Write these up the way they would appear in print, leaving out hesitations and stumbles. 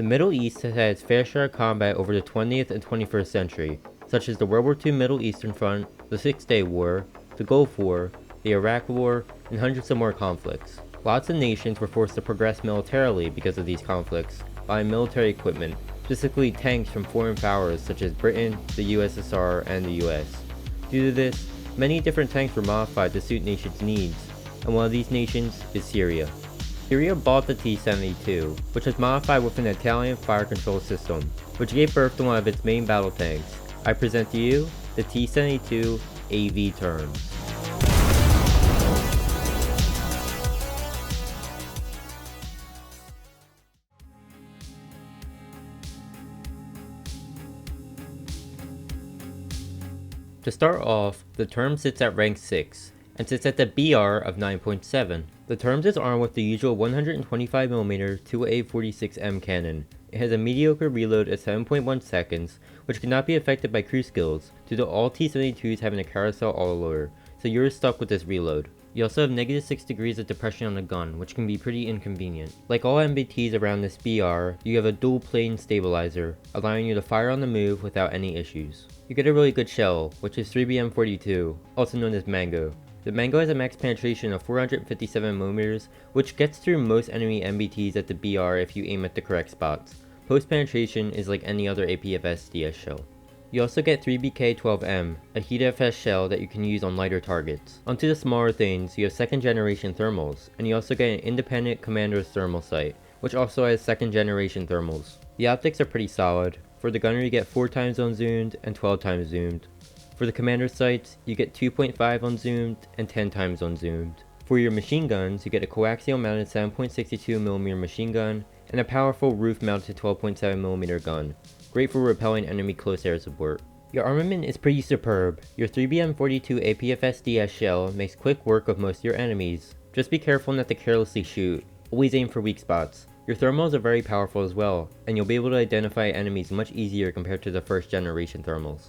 The Middle East has had its fair share of combat over the 20th and 21st century, such as the World War II Middle Eastern Front, the Six-Day War, the Gulf War, the Iraq War, and hundreds of more conflicts. Lots of nations were forced to progress militarily because of these conflicts, buying military equipment, specifically tanks from foreign powers such as Britain, the USSR, and the US. Due to this, many different tanks were modified to suit nations' needs, and one of these nations is Syria. Syria bought the T-72, which was modified with an Italian fire control system, which gave birth to one of its main battle tanks. I present to you the T-72AV TURMS. To start off, the TURMS sits at rank 6, and sits at the BR of 9.7. The TURMS is armed with the usual 125mm 2A46M cannon. It has a mediocre reload at 7.1 seconds, which cannot be affected by crew skills, due to all T-72s having a carousel autoloader, so you're stuck with this reload. You also have negative 6 degrees of depression on the gun, which can be pretty inconvenient. Like all MBTs around this BR, you have a dual plane stabilizer, allowing you to fire on the move without any issues. You get a really good shell, which is 3BM42, also known as Mango. The Mango has a max penetration of 457mm, which gets through most enemy MBTs at the BR if you aim at the correct spots. Post penetration is like any other APFS DS shell. You also get 3BK12M, a HEATFS shell that you can use on lighter targets. Onto the smaller things, you have 2nd generation thermals, and you also get an independent commander's thermal sight, which also has 2nd generation thermals. The optics are pretty solid. For the gunner you get 4 times unzoomed and 12 times zoomed. For the commander's sights, you get 2.5 unzoomed and 10 times unzoomed. For your machine guns, you get a coaxial mounted 7.62mm machine gun, and a powerful roof mounted 12.7mm gun. Great for repelling enemy close air support. Your armament is pretty superb. Your 3BM42 APFS DS shell makes quick work of most of your enemies. Just be careful not to carelessly shoot. Always aim for weak spots. Your thermals are very powerful as well, and you'll be able to identify enemies much easier compared to the 1st generation thermals.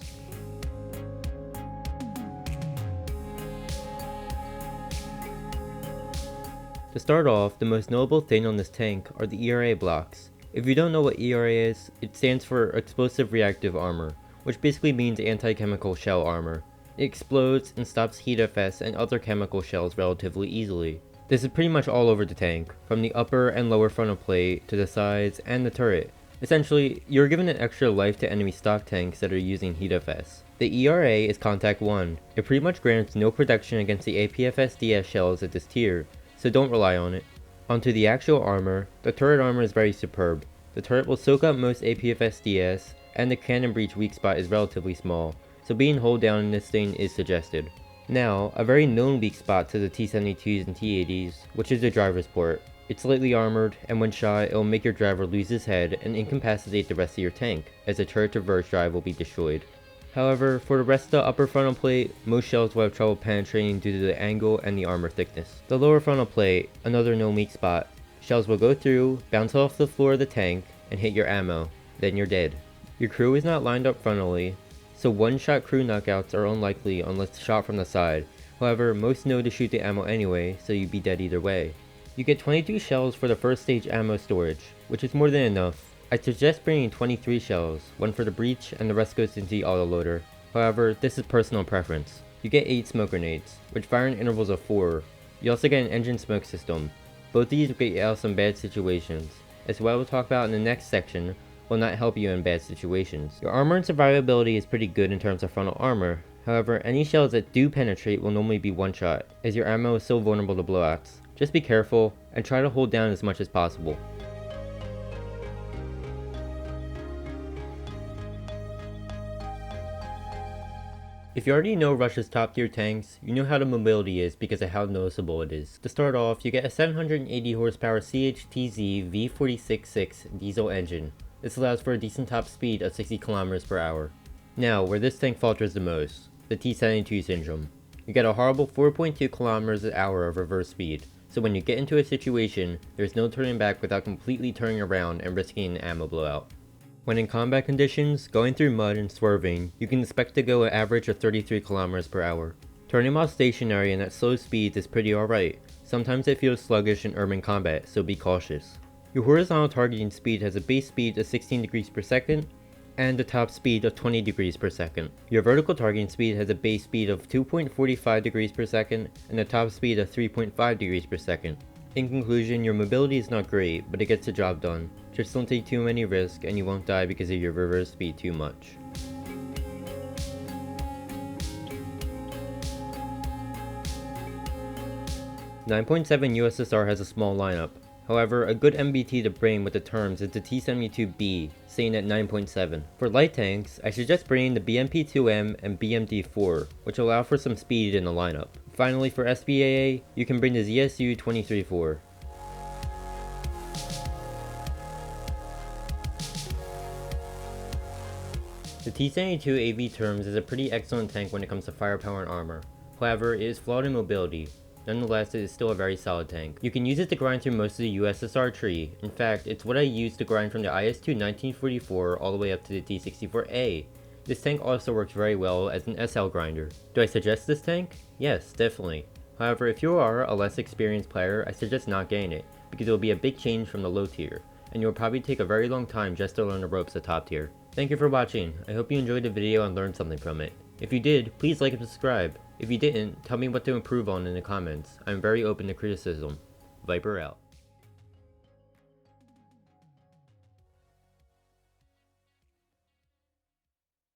To start off, the most notable thing on this tank are the ERA blocks. If you don't know what ERA is, it stands for Explosive Reactive Armor, which basically means anti-chemical shell armor. It explodes and stops HEATFS and other chemical shells relatively easily. This is pretty much all over the tank, from the upper and lower frontal plate to the sides and the turret. Essentially, you're given an extra life to enemy stock tanks that are using HEATFS. The ERA is Contact 1. It pretty much grants no protection against the APFS DS shells at this tier, so don't rely on it. Onto the actual armor, the turret armor is very superb. The turret will soak up most APFS DS, and the cannon breach weak spot is relatively small, so being hold down in this thing is suggested. Now, a very known weak spot to the T-72s and T-80s, which is the driver's port. It's lightly armored, and when shot, it will make your driver lose his head and incapacitate the rest of your tank, as the turret reverse drive will be destroyed. However, for the rest of the upper frontal plate, most shells will have trouble penetrating due to the angle and the armor thickness. The lower frontal plate, another known weak spot, shells will go through, bounce off the floor of the tank, and hit your ammo, then you're dead. Your crew is not lined up frontally, so one-shot crew knockouts are unlikely unless shot from the side. However, most know to shoot the ammo anyway, so you'd be dead either way. You get 22 shells for the first stage ammo storage, which is more than enough. I suggest bringing 23 shells, one for the breach and the rest goes into the autoloader. However, this is personal preference. You get 8 smoke grenades, which fire in intervals of 4. You also get an engine smoke system. Both these will get you out of some bad situations, as what I will talk about in the next section will not help you in bad situations. Your armor and survivability is pretty good in terms of frontal armor. However, any shells that do penetrate will normally be one shot, as your ammo is so vulnerable to blowouts. Just be careful, and try to hold down as much as possible. If you already know Russia's top tier tanks, you know how the mobility is because of how noticeable it is. To start off, you get a 780 horsepower CHTZ V46.6 diesel engine. This allows for a decent top speed of 60 km per hour. Now, where this tank falters the most, the T-72 syndrome. You get a horrible 4.2 km per hour of reverse speed, so when you get into a situation, there's no turning back without completely turning around and risking an ammo blowout. When in combat conditions, going through mud and swerving, you can expect to go an average of 33 km per hour. Turning while stationary and at slow speeds is pretty alright. Sometimes it feels sluggish in urban combat, so be cautious. Your horizontal targeting speed has a base speed of 16 degrees per second and a top speed of 20 degrees per second. Your vertical targeting speed has a base speed of 2.45 degrees per second and a top speed of 3.5 degrees per second. In conclusion, your mobility is not great, but it gets the job done. Just don't take too many risks and you won't die because of your reverse speed too much. .7 USSR has a small lineup. However, a good MBT to bring with the TURMS is the T-72B, staying at 9.7. For light tanks, I suggest bringing the BMP-2M and BMD-4, which allow for some speed in the lineup. Finally, for SBAA, you can bring the ZSU-23-4. The T-72AV TURMS is a pretty excellent tank when it comes to firepower and armor. However, it is flawed in mobility. Nonetheless, it is still a very solid tank. You can use it to grind through most of the USSR tree. In fact, it's what I used to grind from the IS-2 1944 all the way up to the T-64A. This tank also works very well as an SL grinder. Do I suggest this tank? Yes, definitely. However, if you are a less experienced player, I suggest not getting it, because it will be a big change from the low tier, and you will probably take a very long time just to learn the ropes at top tier. Thank you for watching. I hope you enjoyed the video and learned something from it. If you did, please like and subscribe. If you didn't, tell me what to improve on in the comments. I'm very open to criticism. Viper out.